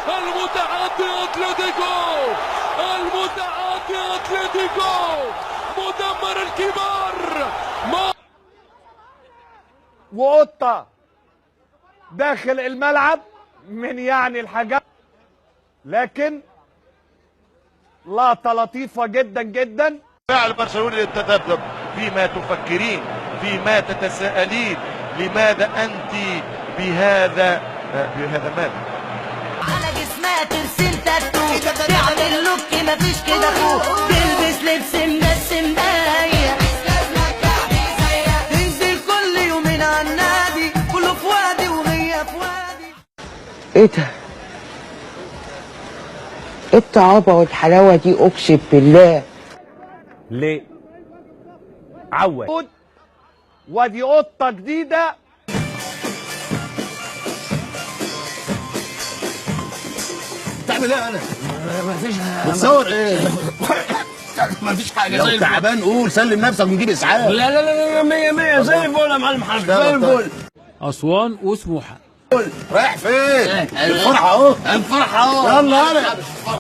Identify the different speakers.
Speaker 1: المتعدي اتلتيكو، المتعدي اتلتيكو، مدمر الكبار.
Speaker 2: وقطة داخل الملعب من يعني الحاجات، لكن لقطة لطيفة جدا جدا.
Speaker 3: فعل برشلونة للتذبذب. فيما تفكرين، فيما تتساءلين، لماذا أنت بهذا ماذا؟
Speaker 4: على جسمها ترسم تاتو، تعمل لوك مفيش كده فوق، تلبس لبس مجسم بايع، تنزل كل يومين على النادي، كله في وادي وهي في وادي.
Speaker 5: ايه ده؟ ايه الطعابة والحلاوة دي اقسم بالله؟
Speaker 2: ليه؟ عود ودي قطة جديدة.
Speaker 6: تعمل ايه انا؟
Speaker 7: مفيش.
Speaker 6: بتصور ايه؟
Speaker 7: مفيش حاجه.
Speaker 6: لو تعبان قول سلم نفسك ونجيب اسعاف.
Speaker 7: لا لا لا، 100 100 زي الفل يا معلم حمد، زي الفل.
Speaker 8: أسوان وسموحة.
Speaker 6: رايح فين؟ الفرحه اهو،
Speaker 7: الفرحه اهو.
Speaker 6: يلا انا